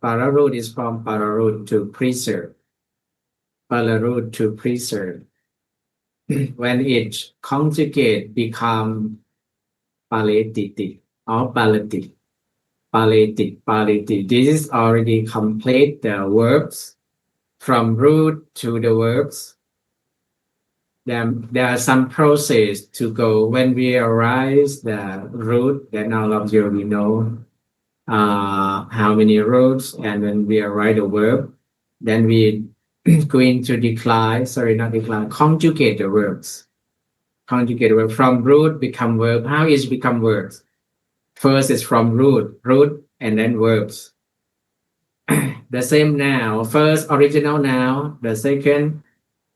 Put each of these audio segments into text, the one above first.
Pararoot is from pararoot to preserve. Pararoot to preserve. When it conjugate become paletiti or paleti. Paleti. This is already complete the verbs from root to the verbs. Then there are some process to go when we arise the root. Then all of you we know how many roots, and when we write a verb, then we going to conjugate the verbs. Conjugate the verb from root become verb. How is it become verbs? First is from root, and then verbs. The same noun, first original noun, the second,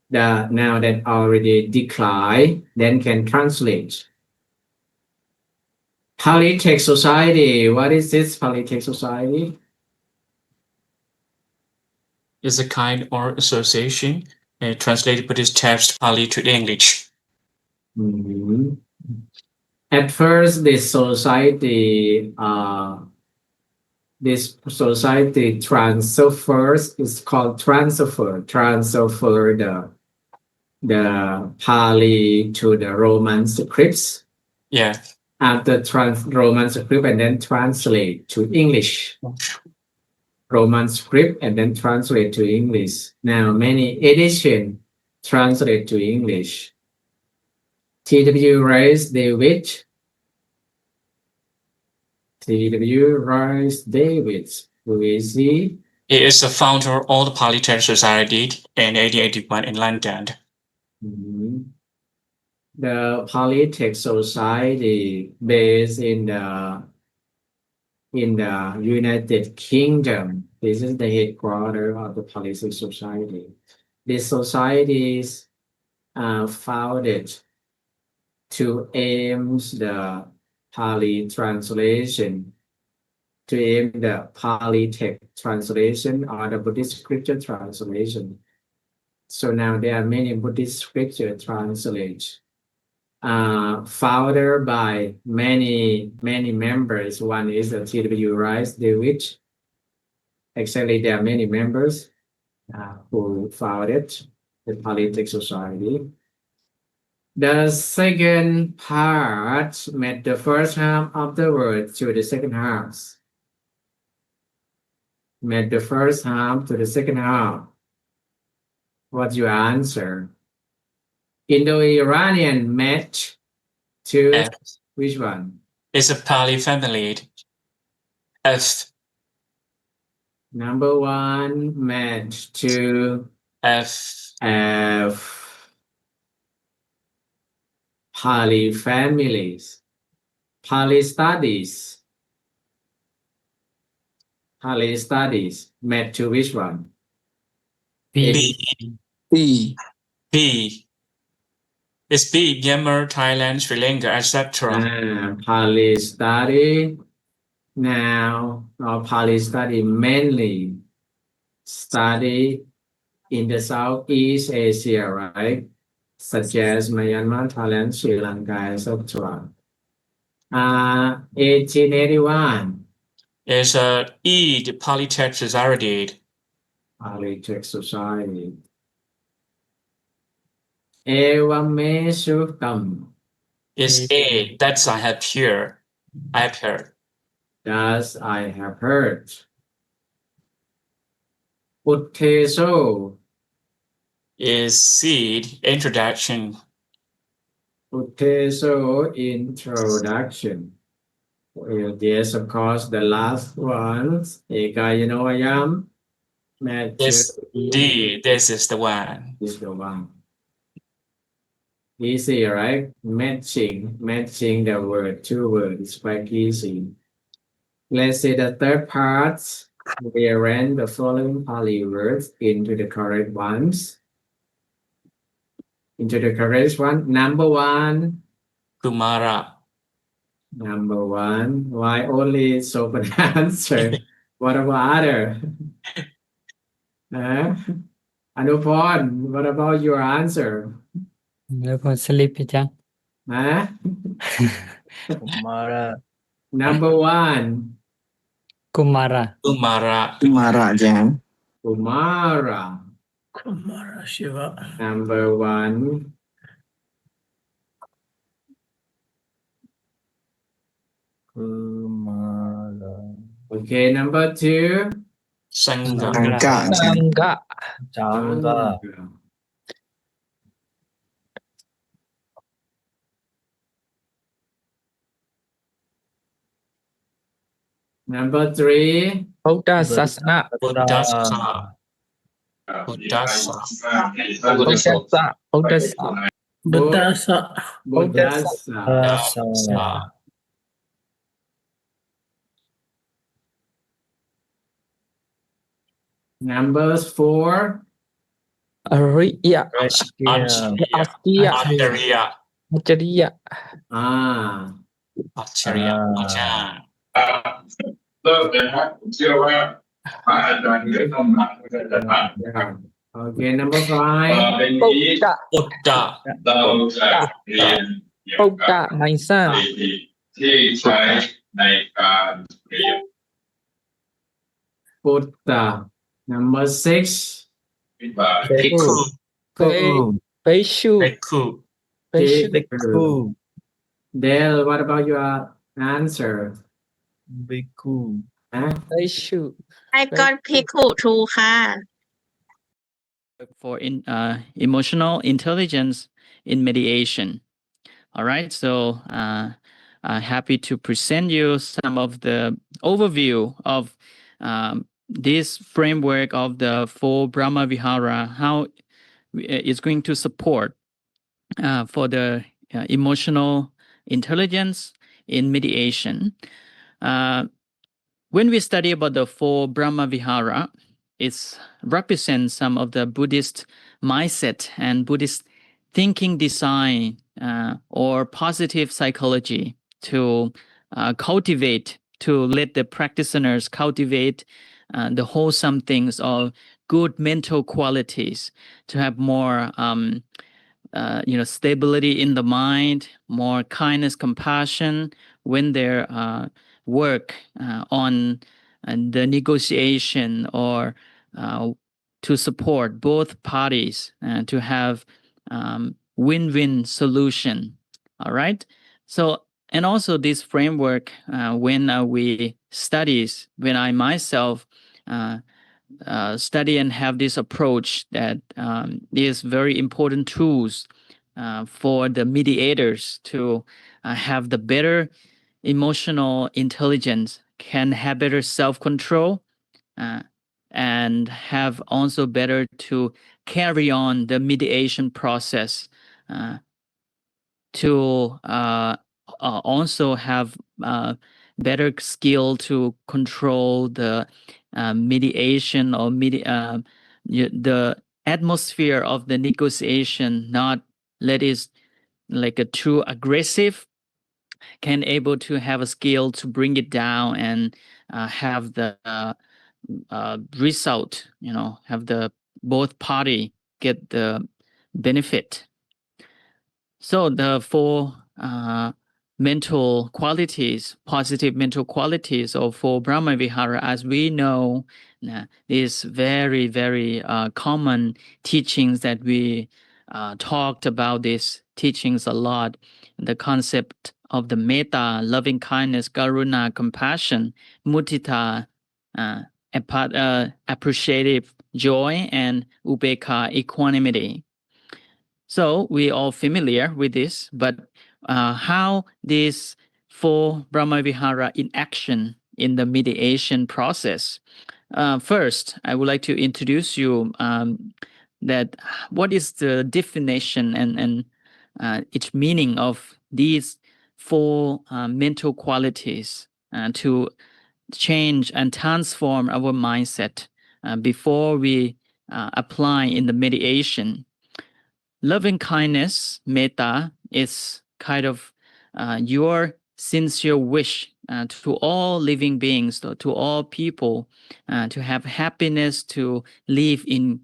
the noun that already declined, then can translate. Polytech society, what is this polytech society? Is a kind or association translated Buddhist text Pali to English. Mm-hmm. At first, this society transfers, is called transfer the Pali to the Roman scripts. Yeah. After Roman script and then translate to English. Roman script and then translate to English. Now many editions translate to English. T.W. Rice David. T.W. Rice David. Who is he? He is the founder of the Polytech Society in 1881 in London. Mm-hmm. The Polytech Society based in the United Kingdom. This is the headquarters of the Polytech Society. This society is founded to aim the Pali translation, to aim the Polytech translation or the Buddhist scripture translation. So now there are many Buddhist scripture translated, founded by many members. One is the T.W. Rice David. Actually, there are many members who founded the Polytech Society. The second part met the first half of the word to the second half. Met the first half to the second half. What's your answer? Indo-Iranian met to F. Which one? It's a Pali family. F. Number one met to F. Pali families. Pali studies. Pali studies met to which one? B. B. B. It's B. Myanmar, Thailand, Sri Lanka, etc. Pali study. Now, Pali study mainly study in the Southeast Asia, right? Such as Myanmar, Thailand, Sri Lanka, etc. 1881. Is E. The Polytech Society. Polytech Society. Evame Sukam. Is A. That's I have here. I have heard. Thus I have heard. Utteso. Is C. Introduction. Utteso introduction. Well, yes, of course, the last ones. Ekayanoayam. Is D. This is the one. This is the one. Easy, right? Matching the word, two words is quite easy. Let's see the third part. We arrange the following Pali words into the correct ones. Into the correct one. Number one. Kumara. Number one. Why only so for the answer? What about other? Anupon, what about your answer? Sleep chăng? Number one. Kumara. Kumara. Kumara giảng. Kumara. Kumara Shiva. Number 1. Kumara. Okay, number 2. Sangha. Sangha giảng. Sangha. Janga. Number 3. Buddha Sasana. Buddhasa. Buddhasa. Buddhasa. Buddhasa. Buddhasa. Buddhasa. Buddhasa. Numbers 4. Ariya. Acharya. Astya. Acharya. Acharya. Acharya. Acharya. เริ่มเลยครับผมเชื่อว่าพระอาจารย์จะต้องมาเพื่อจะผ่าน Okay, number ต่อ 5. ไปนี้ Buddha. Buddha. เราจะเรียนเกี่ยวกับ Buddha. My son. สถิติที่ใช้ในการเรียน Buddha. Number 6. วิบาก Bhikkhu. Bhikshu. Bhikkhu. Bhikshu. Dale, what about your answer? Bhikkhu. Huh? Bhikshu. I got Bhikkhu too ค่ะ For emotional intelligence in mediation. All right, so happy to present you some of the overview of this framework of the 4 Brahmavihara, how it's going to support for the emotional intelligence in mediation. When we study about the 4 Brahmavihara, it represents some of the Buddhist mindset and Buddhist thinking design or positive psychology to cultivate, to let the practitioners cultivate the wholesome things or good mental qualities, to have more stability in the mind, more kindness, compassion when they work on the negotiation or to support both parties to have win-win solution. All right. So, and also this framework, when I myself study and have this approach, that is very important tools for the mediators to have the better emotional intelligence, can have better self-control, and have also better to carry on the mediation process, to also have better skill to control the mediation or the atmosphere of the negotiation, not let it like a too aggressive, can able to have a skill to bring it down and have the result, have the both party get the benefit. So the 4 mental qualities, positive mental qualities of 4 Brahmavihara, as we know, is very, very common teachings that we talked about these teachings a lot. The concept of the metta, loving kindness, karuna, compassion, mudita, appreciative joy, and upekkha, equanimity. So we all familiar with this, but how these 4 Brahmavihara in action in the mediation process. First, I would like to introduce you that what is the definition and its meaning of these 4 mental qualities to change and transform our mindset before we apply in the mediation. Loving kindness, metta, is kind of your sincere wish to all living beings, to all people, to have happiness, to live in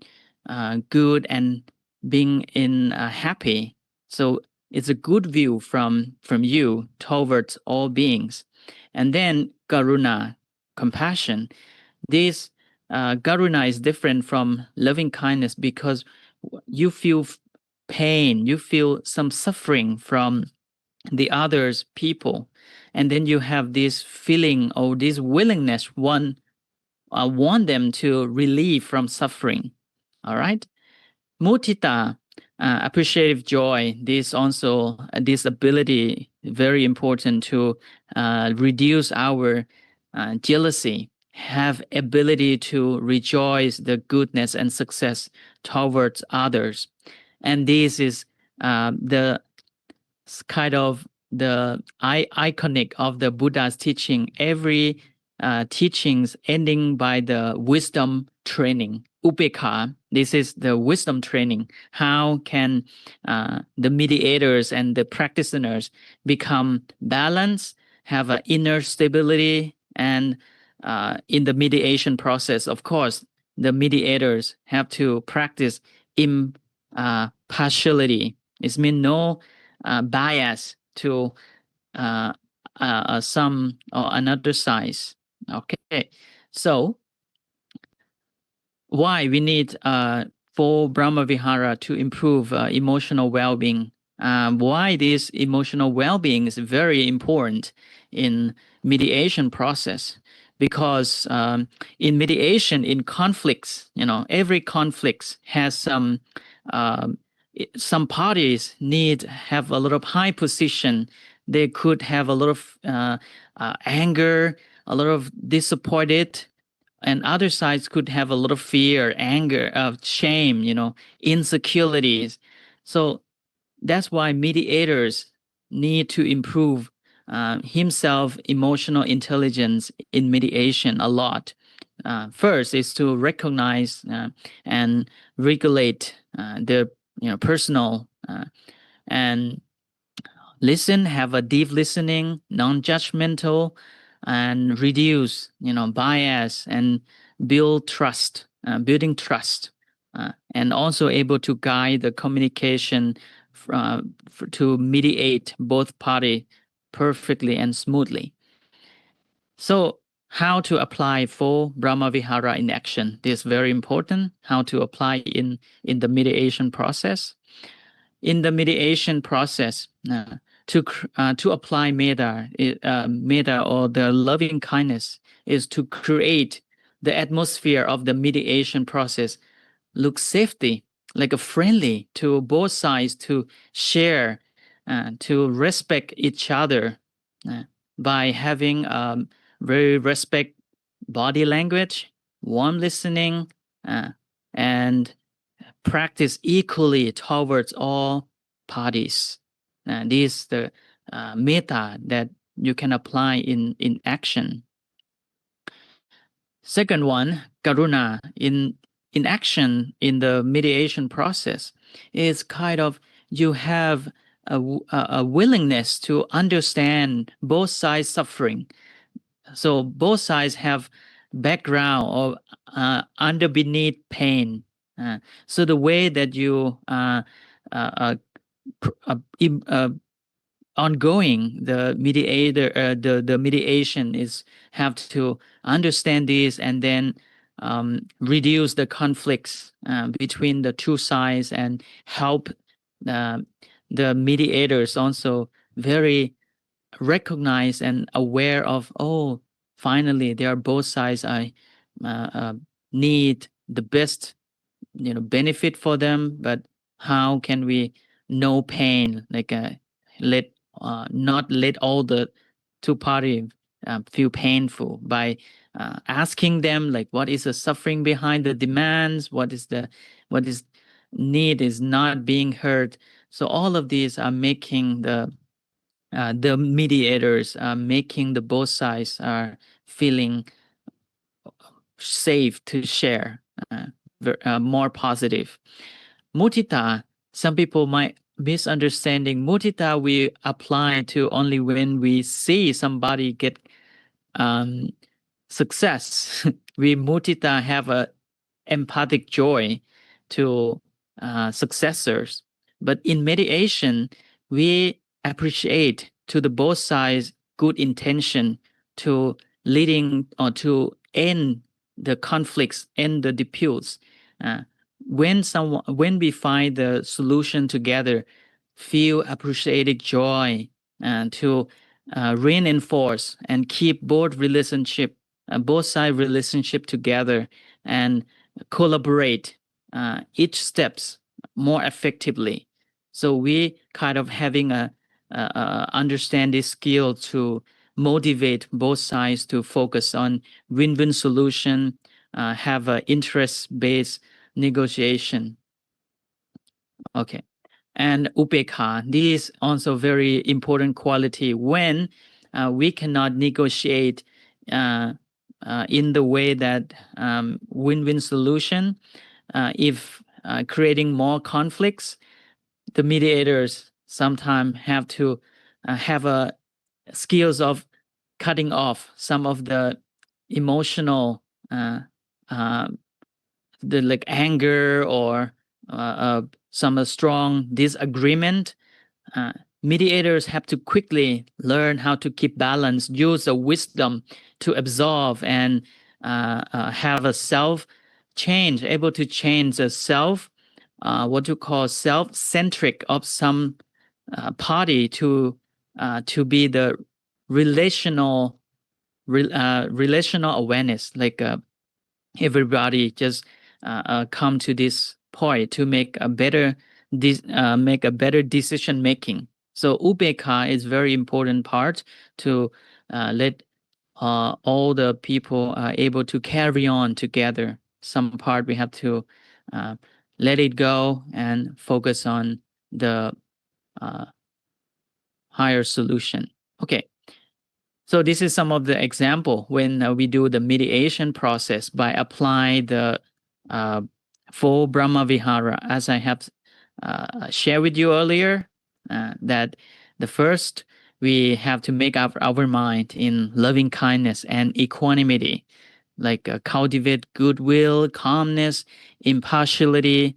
good and being in happy. So it's a good view from you towards all beings. And then karuna, compassion. This karuna is different from loving kindness because you feel pain, you feel some suffering from the others people, and then you have this feeling or this willingness want them to relieve from suffering. All right. Mudita, appreciative joy, this also this ability very important to reduce our jealousy, have ability to rejoice the goodness and success towards others. And this is the kind of the iconic of the Buddha's teaching. Every teachings ending by the wisdom training. Upekha, this is the wisdom training. How can the mediators and the practitioners become balanced, have an inner stability, and in the mediation process, of course, the mediators have to practice impartiality. It means no bias to some or another side. Okay, so why we need for Brahmavihara to improve emotional well-being? Why this emotional well-being is very important in mediation process? Because in mediation, in conflicts, every conflict has some parties have a lot of high position. They could have a lot of anger, a lot of disappointed, and other sides could have a lot of fear, anger, shame, insecurities. So that's why mediators need to improve himself emotional intelligence in mediation a lot. First is to recognize and regulate their personal and listen, have a deep listening, non-judgmental, and reduce bias and build trust, building trust, and also able to guide the communication to mediate both parties perfectly and smoothly. So how to apply for Brahmavihara in action? This is very important. How to apply in the mediation process. In the mediation process, to apply metta, metta or the loving kindness is to create the atmosphere of the mediation process look safety, like a friendly to both sides, to share, to respect each other by having very respect body language, warm listening, and practice equally towards all parties. This is the metta that you can apply in action. Second one, karuna in action in the mediation process is kind of you have a willingness to understand both sides' suffering. So both sides have background or under beneath pain. So the way that you ongoing the mediator, the mediation is have to understand this and then reduce the conflicts between the two sides and help the mediators also very recognize and aware of, oh, finally there are both sides need the best benefit for them, but how can we no pain, like not let all the two parties feel painful by asking them like what is the suffering behind the demands, what is need is not being heard. So all of these are making the mediators making the both sides are feeling safe to share, more positive. Mudita, some people might misunderstanding. Mudita we apply to only when we see somebody get success. We mudita have a empathic joy to successors, but in mediation we appreciate to the both sides good intention to leading to end the conflicts, end the disputes. When we find the solution together, feel appreciated joy to reinforce and keep both side relationship together and collaborate each steps more effectively. So we kind of having a understand this skill to motivate both sides to focus on win-win solution, have an interest-based negotiation. Okay. And upekha, this is also very important quality when we cannot negotiate in the way that win-win solution. If creating more conflicts, the mediators sometimes have to have a skills of cutting off some of the emotional the like anger or some strong disagreement. Mediators have to quickly learn how to keep balance, use the wisdom to absorb and have a self change, able to change the self, what you call self-centric of some party to be the relational awareness, like everybody just come to this point to make a better decision making. So upekha is very important part to let all the people are able to carry on together. Some part we have to let it go and focus on the higher solution. Okay. So this is some of the example when we do the mediation process by applying the 4 Brahmavihara, as I have shared with you earlier, that the first, we have to make up our mind in loving kindness and equanimity, like cultivate goodwill, calmness, impartiality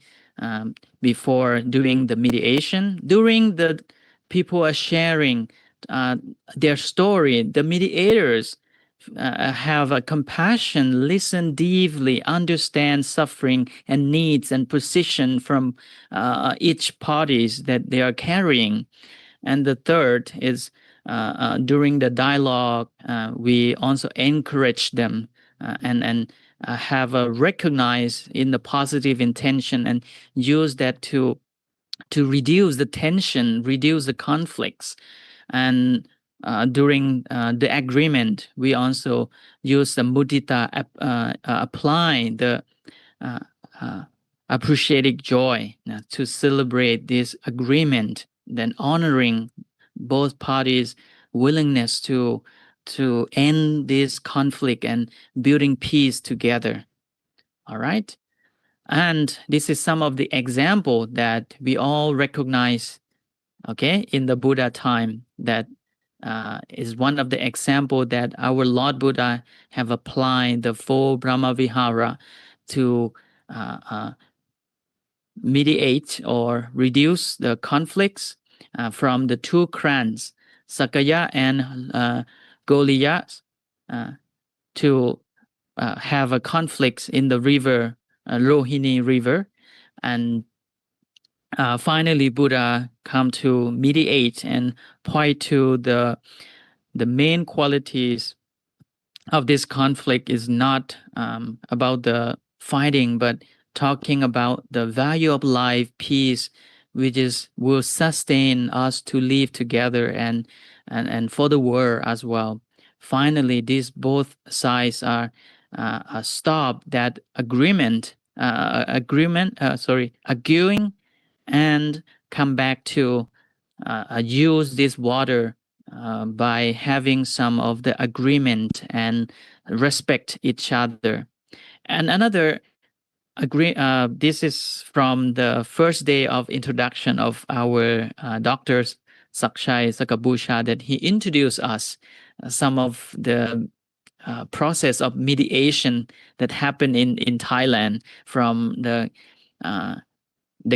before doing the mediation. During the people are sharing their story, the mediators have a compassion, listen deeply, understand suffering and needs and position from each parties that they are carrying. And the third is during the dialogue, we also encourage them and have a recognize in the positive intention and use that to reduce the tension, reduce the conflicts. And during the agreement, we also use the mudita, apply the appreciated joy to celebrate this agreement, then honoring both parties' willingness to end this conflict and building peace together. All right. And this is some of the example that we all recognize, okay, in the Buddha time, that is one of the example that our Lord Buddha have applied the 4 Brahmavihara to mediate or reduce the conflicts from the 2 clans, Sakaya and Goliya, to have a conflict in the river, Rohini River. And finally, Buddha come to mediate and point to the main qualities of this conflict is not about the fighting, but talking about the value of life, peace, which will sustain us to live together and for the world as well. Finally, these both sides are stop that arguing and come back to use this water by having some of the agreement and respect each other. And another this is from the first day of introduction of our Dr. Sakshai Sakabusha, that he introduced us some of the process of mediation that happened in Thailand from the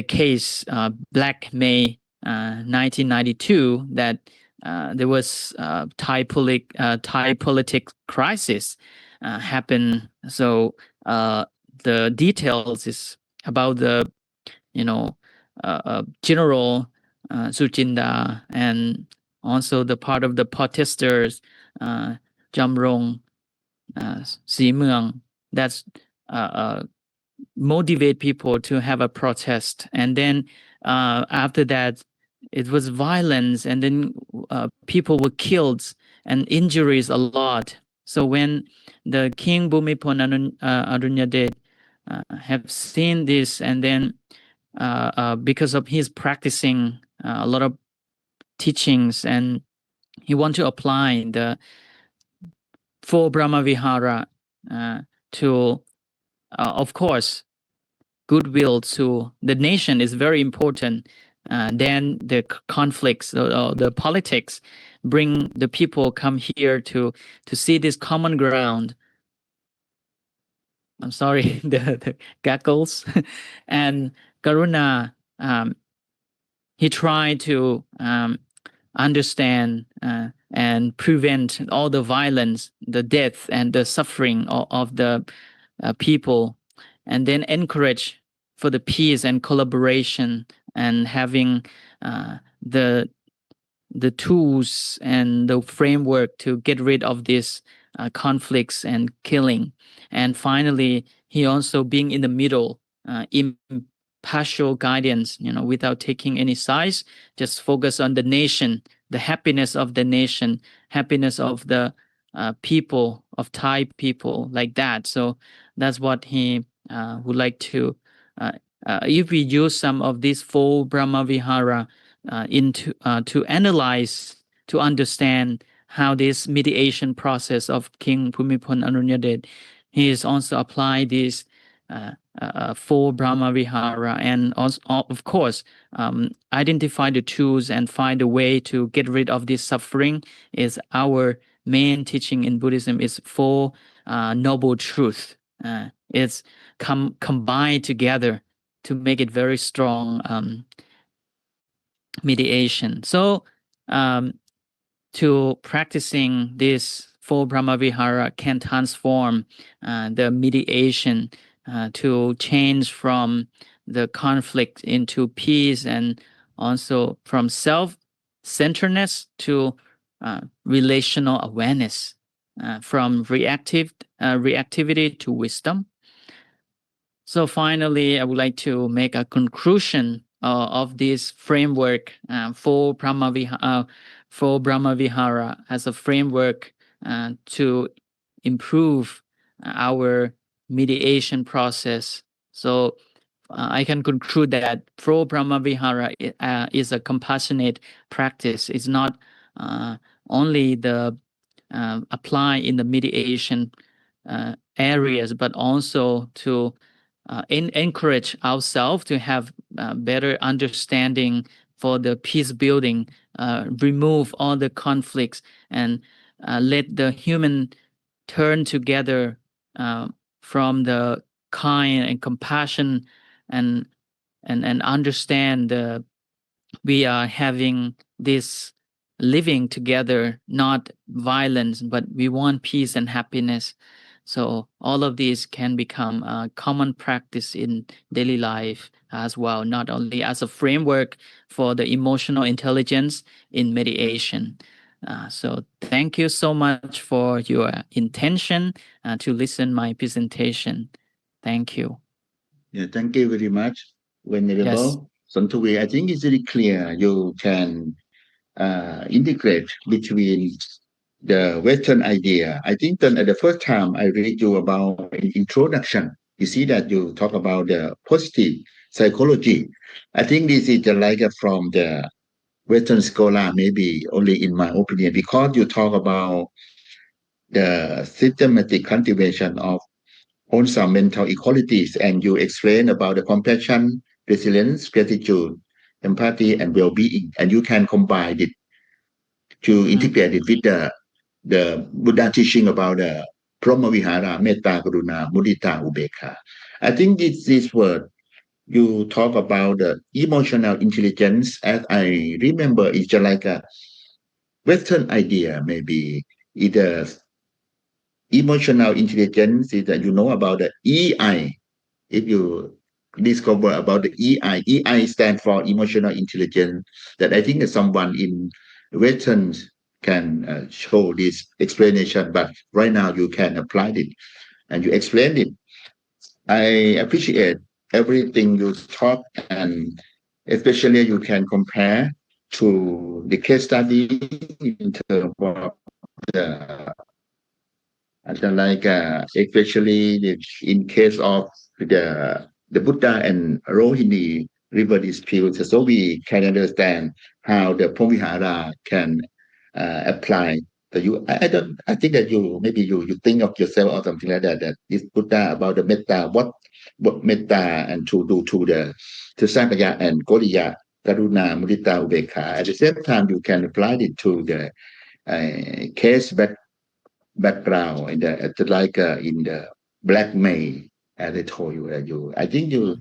case Black May 1992, that there was Thai political crisis happen. So the details is about the General Suchinda and also the part of the protesters Jamrong Simung, that's motivate people to have a protest. And then after that, it was violence, and then people were killed and injuries a lot. So when the King Bhumibol Adulyadej have seen this, and then because of his practicing a lot of teachings, and he want to apply the 4 Brahmavihara to, of course, goodwill to the nation is very important. Then the conflicts, the politics, bring the people come here to see this common ground. I'm sorry, the gaggles. And Karuna, he tried to understand and prevent all the violence, the death, and the suffering of the people, and then encourage for the peace and collaboration, and having the tools and the framework to get rid of these conflicts and killing. And finally, he also being in the middle, impartial guidance, without taking any sides, just focus on the nation, the happiness of the nation, happiness of the people, of Thai people, like that. So that's what he would like to, if we use some of these 4 Brahmavihara into to analyze, to understand how this mediation process of King Bhumibol Adulyadej, he is also applied this 4 Brahmavihara, and also, of course, identify the tools and find a way to get rid of this suffering. Is our main teaching in Buddhism is 4 noble truth. It's combined together to make it very strong mediation. So to practicing this 4 Brahmavihara can transform the mediation to change from the conflict into peace, and also from self-centeredness to relational awareness, from reactivity to wisdom. So finally, I would like to make a conclusion of this framework for Brahmavihara as a framework to improve our mediation process. So I can conclude that 4 Brahmavihara is a compassionate practice. It's not only the apply in the mediation areas, but also to encourage ourselves to have better understanding for the peace building, remove all the conflicts, and let the human turn together from the kind and compassion, and understand we are having this living together, not violence, but we want peace and happiness. So all of these can become a common practice in daily life as well, not only as a framework for the emotional intelligence in mediation. So thank you so much for your intention to listen my presentation. Thank you. Yeah, thank you very much, Venerable Santuvi. I think it's very clear you can integrate between the Western idea. I think that at the first time I read you about introduction, you see that you talk about the positive psychology. I think this is like from the Western scholar, maybe only in my opinion, because you talk about the systematic cultivation of some mental equalities, and you explain about the compassion, resilience, gratitude, empathy, and well-being, and you can combine it to integrate it with the Buddha teaching about the Brahmavihara, Metta, Karuna, Mudita, Ubekha. I think this word you talk about the emotional intelligence, as I remember, it's just like Western idea, maybe either emotional intelligence, is that you know about the EI. If you discover about the EI stands for emotional intelligence, that I think that someone in Western can show this explanation, but right now you can apply it and you explain it. I appreciate everything you talk, and especially you can compare to the case study in terms of the especially in case of the Buddha and Rohini river dispute, so we can understand how the Brahmavihara can apply. So I think that you think of yourself or something like that. That this Buddha about the metta, what metta and to do to Sakaya and Goriya, Karuna, Mudita, Ubekha. At the same time, you can apply it to the case background in the Black May, as I told you. I think you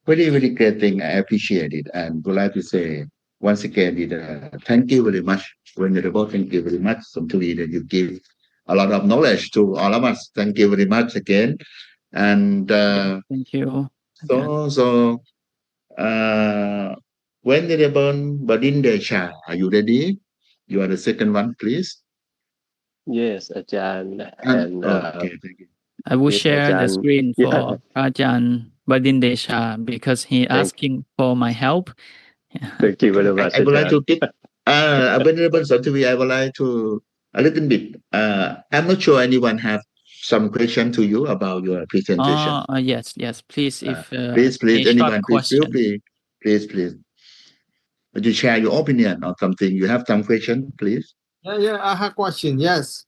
very great thing. I appreciate it, and would like to say once again, thank you very much, Venerable. Thank you very much, Somtuli, that you give a lot of knowledge to all of us. Thank you very much again, and Thank you. so Venerable Badindesha, are you ready? You are the second one, please. Yes, Ajahn. And okay, thank you. I will yes, share the Ajahn. screen for Ajahn Badindesha because he asking for my help. Thank you very much, I would like to Ajahn. give Venerable Santavi, I would like to a little bit. I'm not sure anyone have some question to you about your presentation. Yes. Please, if please, a short anyone, please feel question. free. Please. Would you share your opinion or something? You have some question, please. Yeah, I have question. Yes.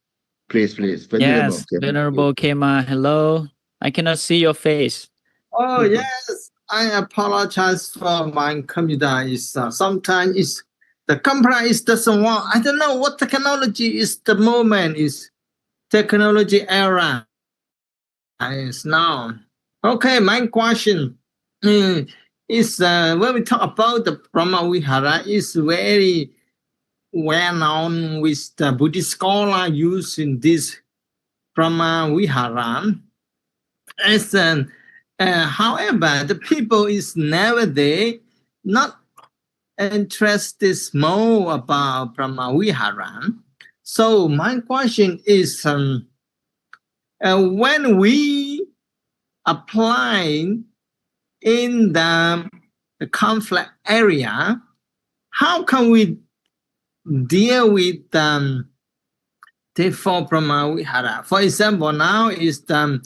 Please. Venerable. Yes, Venerable Kema, hello. I cannot see your face. Oh, yes. I apologize for my computer. Is sometimes is the computer is doesn't want. I don't know what technology is. The moment is technology era. Is now. Okay, my question is when we talk about the Brahmavihara is very well known with the Buddhist scholar using this Brahmavihara. As however, the people is never there, not interested more about Brahmavihara. So my question is, when we apply in the conflict area, how can we deal with for Brahmavihara? For example, now is the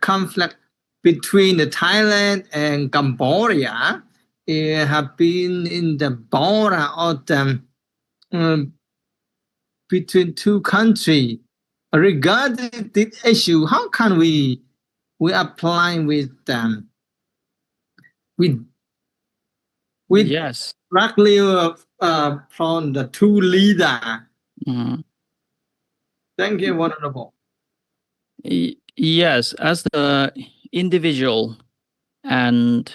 conflict between the Thailand and Cambodia. It have been in the border of the between two countries. Regarding this issue, how can we apply with them? Yes. Directly from the two leader. Thank you, Honorable. Yes, as the individual, and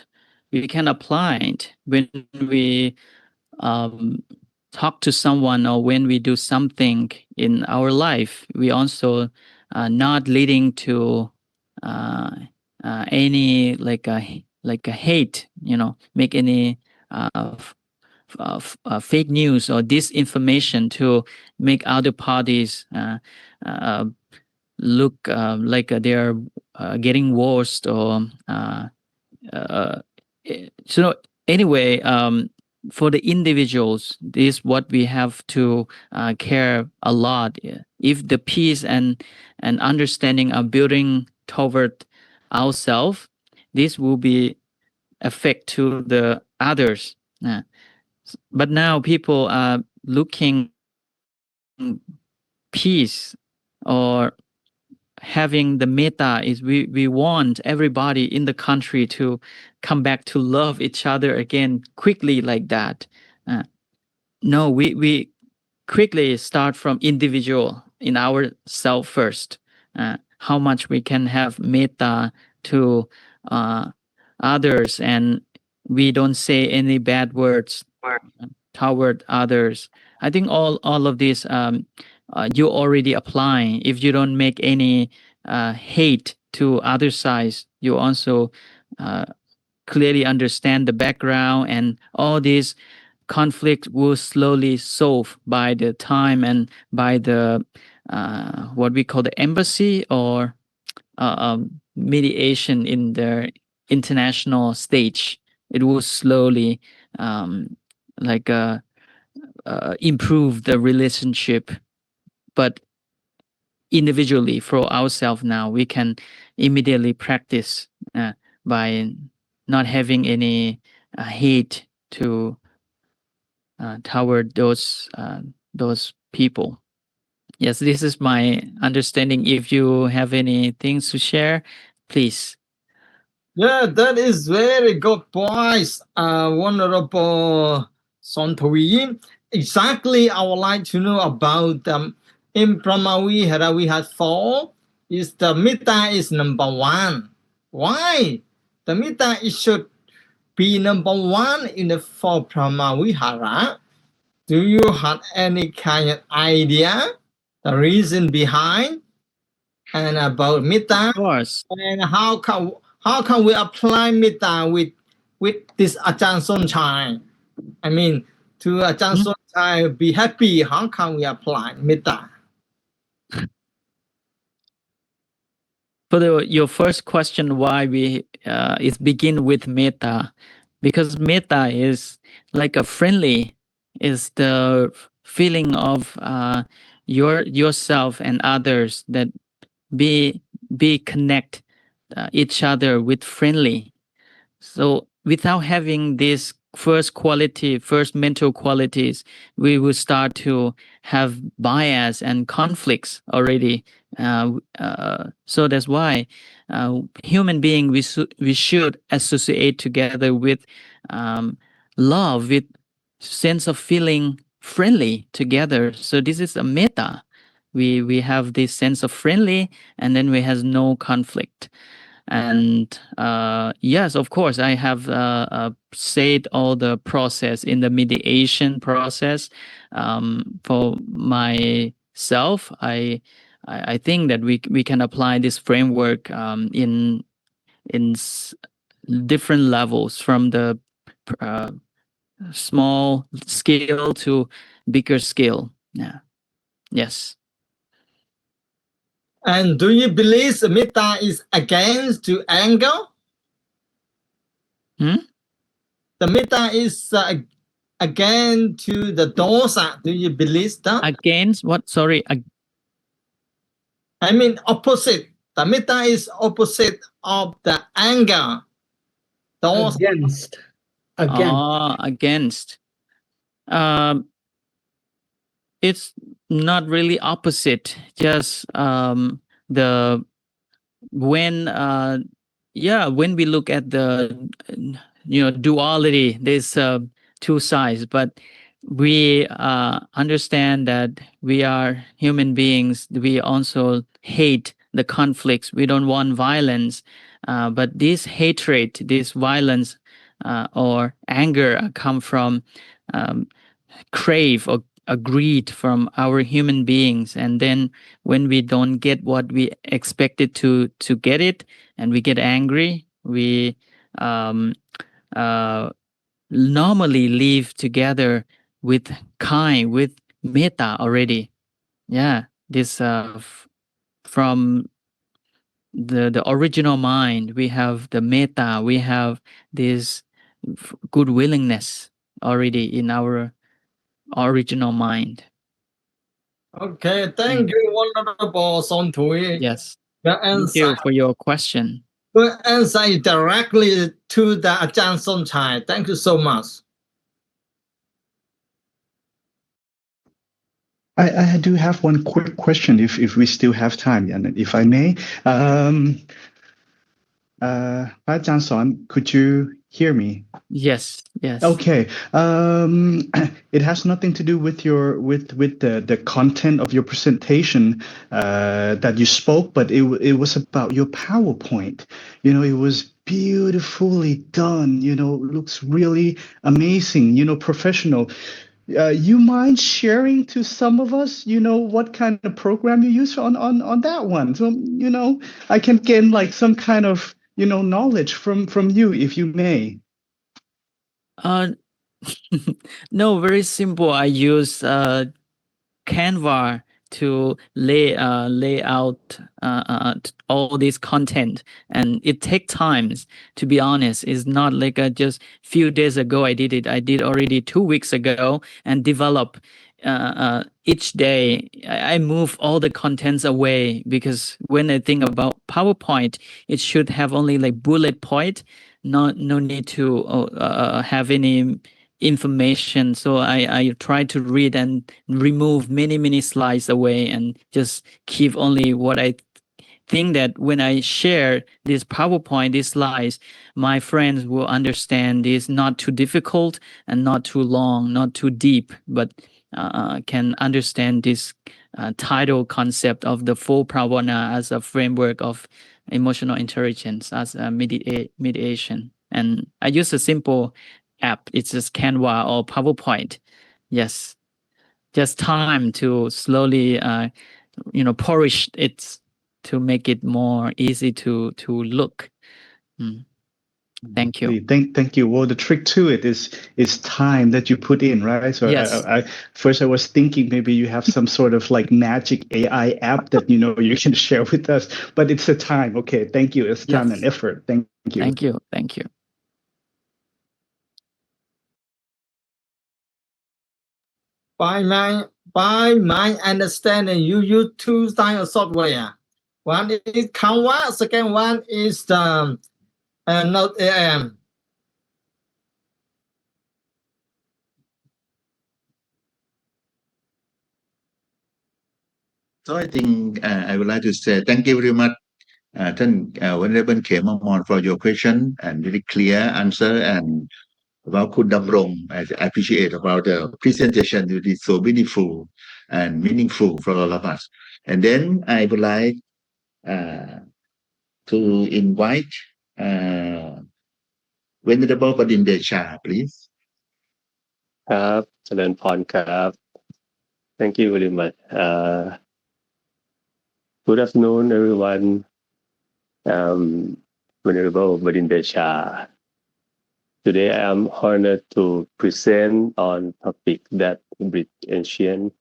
we can apply it when we talk to someone or when we do something in our life. We also not leading to any like a hate, make any fake news or disinformation to make other parties look like they're getting worse or so anyway, for the individuals, this is what we have to care a lot. If the peace and understanding are building toward ourselves, this will be effect to the others. But now people are looking peace or having the metta is we want everybody in the country to come back to love each other again quickly like that. No, we quickly start from individual in our self first. How much we can have metta to others, and we don't say any bad words toward others. I think all of this you already applying. If you don't make any hate to other sides, you also clearly understand the background, and all these conflict will slowly solve by the time and by the what we call the embassy or mediation in the international stage. It will slowly improve the relationship. But individually, for ourselves now, we can immediately practice by not having any hate to toward those people. Yes, this is my understanding. If you have any things to share, please. Yeah, that is very good points, Honorable Sontowi. Exactly, I would like to know about in Brahmavihara we had 4. Is the Metta is number 1. Why? The Metta it should be number 1 in the 4 Brahmavihara. Do you have any kind of idea? The reason behind and about Metta? Of course. And how can we apply Metta with this Ajahn Sonchai? I mean, to Ajahn Sonchai be happy, how can we apply Metta? For your first question, why we it begin with Metta, because Metta is like a friendly, is the feeling of yourself and others that be connect each other with friendly. So without having this first mental qualities, we will start to have bias and conflicts already. So that's why human being we should associate together with love, with sense of feeling friendly together. So this is a metta. We have this sense of friendly, and then we have no conflict. And yes, of course, I have said all the process in the mediation process. For myself, I think that we can apply this framework in different levels, from the small scale to bigger scale. Yeah. Yes. And do you believe Metta is against to anger? The Metta is against to the dosa. Do you believe that? Against what? Sorry. I mean opposite. The Metta is opposite of the anger. Dosa. Against. Against. It's not really opposite. Just when we look at the duality, there's two sides, but we understand that we are human beings. We also hate the conflicts. We don't want violence, but this hatred, this violence or anger come from crave or a greed from our human beings. And then when we don't get what we expected to get it, and we get angry, we normally live together with kind, with metta already. Yeah, this from the original mind, we have the metta, we have this good willingness already in our original mind. Okay, thank you, Honorable Sontowi. Yes. Thank you for your question. The answer is directly to the Ajahn Sonchai. Thank you so much. I do have one quick question, if we still have time, and if I may. Ajahn Son, could you hear me? Yes. Okay. It has nothing to do with the content of your presentation that you spoke, but it was about your PowerPoint. It was beautifully done. Looks really amazing. Professional. You mind sharing to some of us, what kind of program you use on that one? So, I can gain like some kind of, knowledge from you, if you may. No, very simple. I use Canva to lay out all this content, and it takes times. To be honest, it's not like just few days ago I did it. I did already 2 weeks ago and develop each day. I move all the contents away, because when I think about PowerPoint, it should have only like bullet point, no need to have any information. So I try to read and remove many slides away, and just keep only what I think that when I share this PowerPoint, these slides, my friends will understand is not too difficult and not too long, not too deep, but can understand this title concept of the 4 Pravana as a framework of emotional intelligence, as a mediation. And I use a simple app. It's just Canva or PowerPoint. Yes, just time to slowly, polish it to make it more easy to look. Thank you. Thank you. Well, the trick to it is time that you put in, right? So Yes. I first I was thinking maybe you have some sort of like magic AI app that you can share with us, but it's the time. Okay, thank you. It's time and effort. Thank you. Thank you. Thank you. By my understanding, you use 2 types of software. One is Canva, second one is the Note AM. So I think I would like to say thank you very much, Venerable Khemamon, for your question and very clear answer, and about Kun Damrong. I appreciate about the presentation. It is so meaningful and meaningful for all of us. And then I would like to invite Venerable Padindecha, please. ครับเจริญพรครับ Thank you very much. Good afternoon, everyone. Venerable Badindecha. Today I am honored to present on topic that bridge ancient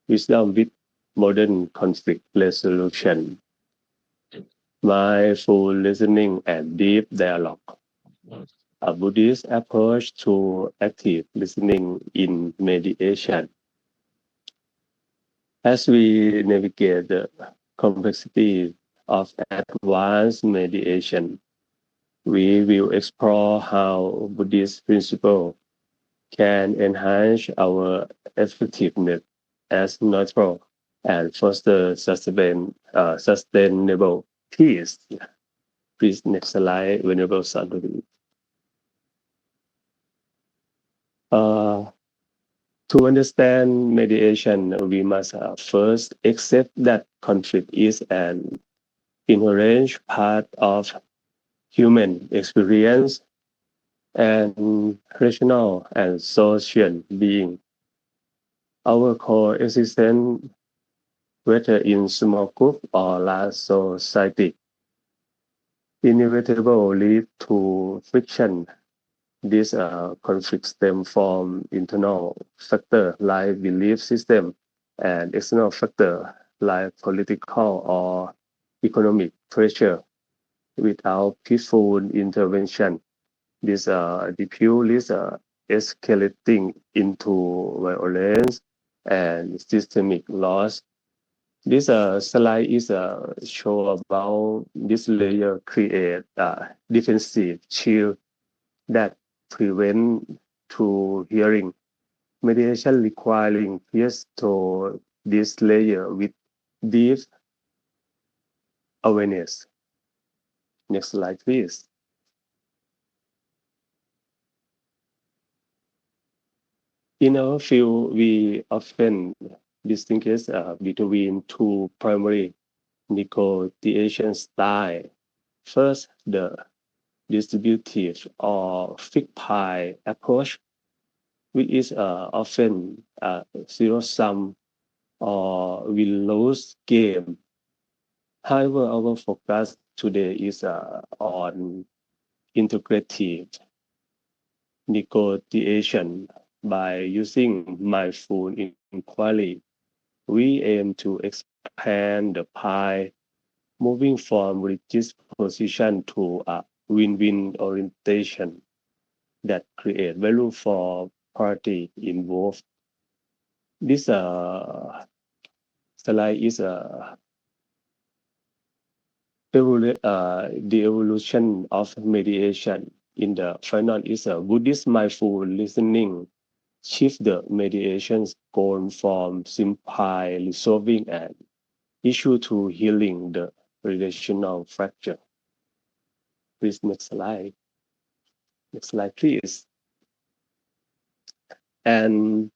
wisdom with modern conflict resolution. Mindful listening and deep dialogue. A Buddhist approach to active listening in meditation. As we navigate the complexity of advanced meditation, we will explore how Buddhist principles can enhance our effectiveness as neutral and foster sustainable peace. Please next slide, Venerable Sadhguru. To understand meditation, we must first accept that conflict is an inherent part of human experience and rational and social being. Our coexistence, whether in small group or large society, inevitably lead to friction. These conflicts stem from internal factors like belief system and external factors like political or economic pressure. Without peaceful intervention, this dispute is escalating into violence and systemic loss. This slide is show about this layer create defensive shield that prevent true hearing. Meditation requiring pierce to this layer with deep awareness. Next slide, please. In our field, we often distinguish between 2 primary negotiation styles. First, the distributive or fixed pie approach. which is often zero sum or will lose game. However, our focus today is on integrative negotiation. By using mindful inquiry, we aim to expand the pie, moving from rigid position to a win-win orientation that create value for party involved. This slide is the evolution of mediation. In the final is a Buddhist mindful listening shift the mediation's goal from simple resolving an issue to healing the relational fracture. Please next slide. Next slide, please. And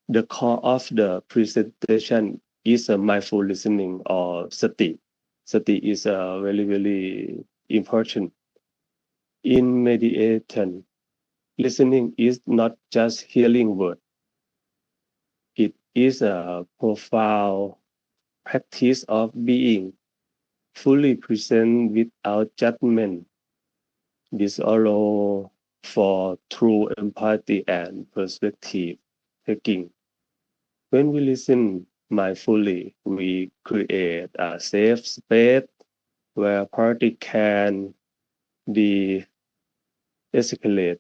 the core of the presentation is a mindful listening or sati. Sati is very, very important. In meditation, listening is not just hearing words. It is a profound practice of being fully present without judgment. This allows for true empathy and perspective taking. When we listen mindfully, we create a safe space where parties can de-escalate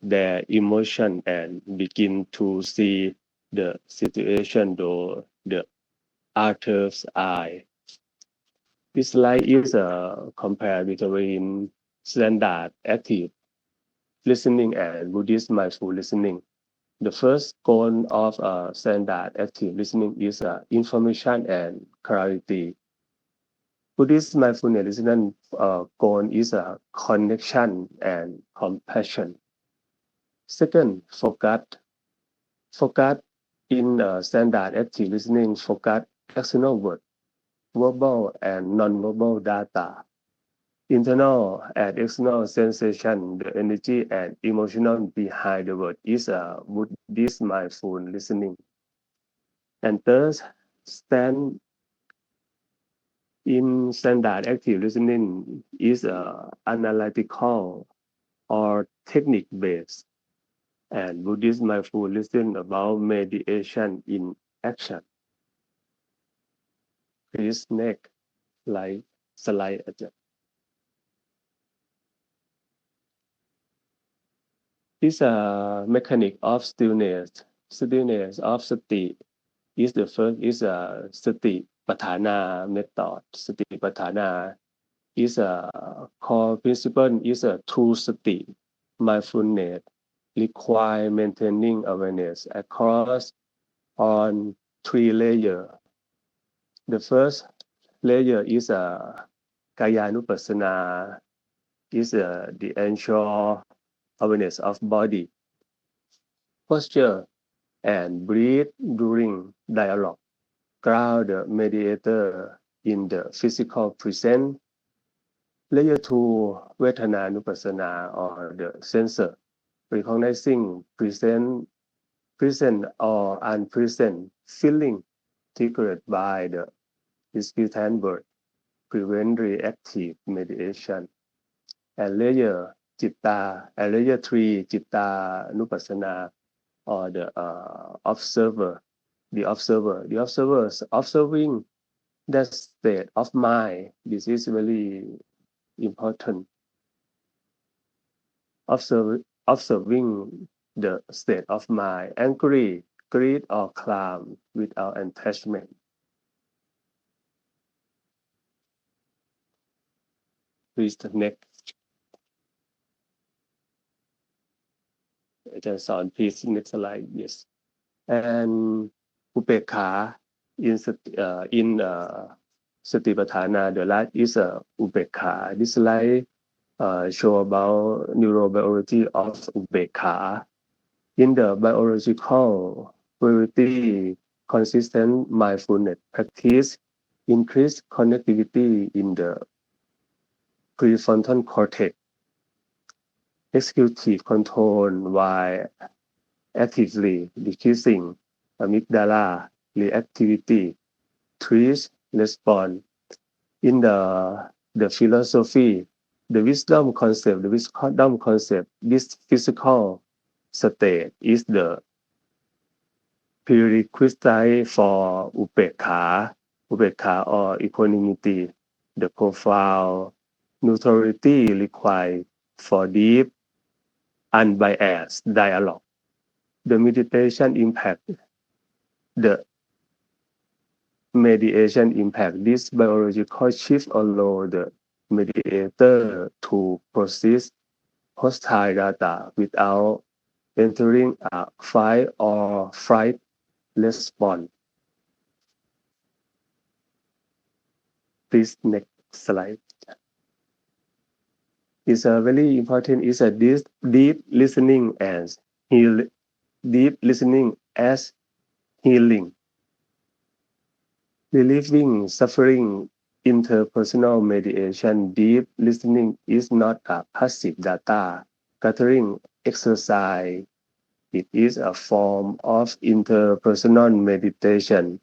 their emotion and begin to see the situation through the other's eye. This slide is a compare between standard active listening and Buddhist mindful listening. The first goal of standard active listening is information and clarity. Buddhist mindfulness listening goal is connection and compassion. Second, focus. Focus in standard active listening, focus external word, verbal and non-verbal data, internal and external sensation, the energy and emotional behind the word is Buddhist mindful listening. And third, stand in standard active listening is analytical or technique based, and Buddhist mindful listening about mediation in action. Please next slide. This mechanic of stillness of sati is the first is a sati patthana method. Sati patthana is a core principle is a true sati. Mindfulness require maintaining awareness across on 3 layers. The first layer is a kayanupassana, is the ensure awareness of body, posture, and breathe during dialogue. Ground the mediator in the physical present. Layer 2, Vedananupassana, or the sensor, recognizing present or unpresent feeling triggered by the disputant word, prevent reactive mediation. And layer 3, Citta Nupassana, or the observer. The observer observing that state of mind. This is very important. Observing the state of mind, angry, greed, or calm without attachment. Please the next. Just on please next slide. Yes. And upekha in Satipatthana, the last is upekha. This slide show about neurobiology of upekha. In the biological variety, consistent mindfulness practice increase connectivity in the prefrontal cortex, executive control, while actively decreasing amygdala reactivity. 3. Response. In the philosophy, the wisdom concept, this physical state is the prerequisite for upekha or equanimity, the profound neutrality required for deep, unbiased dialogue. The meditation impact. This biological shift allows the mediator to process hostile data without entering a fight or flight response. Please next slide. It's a very important. Is a deep listening as healing. Relieving suffering. Interpersonal mediation. Deep listening is not a passive data gathering exercise. It is a form of interpersonal meditation.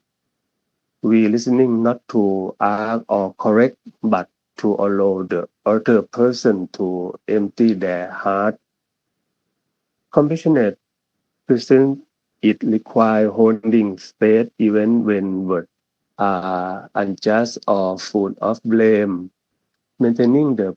We listening not to argue or correct, but to allow the other person to empty their heart. Compassionate presence. It requires holding space even when words are unjust or full of blame. Maintaining the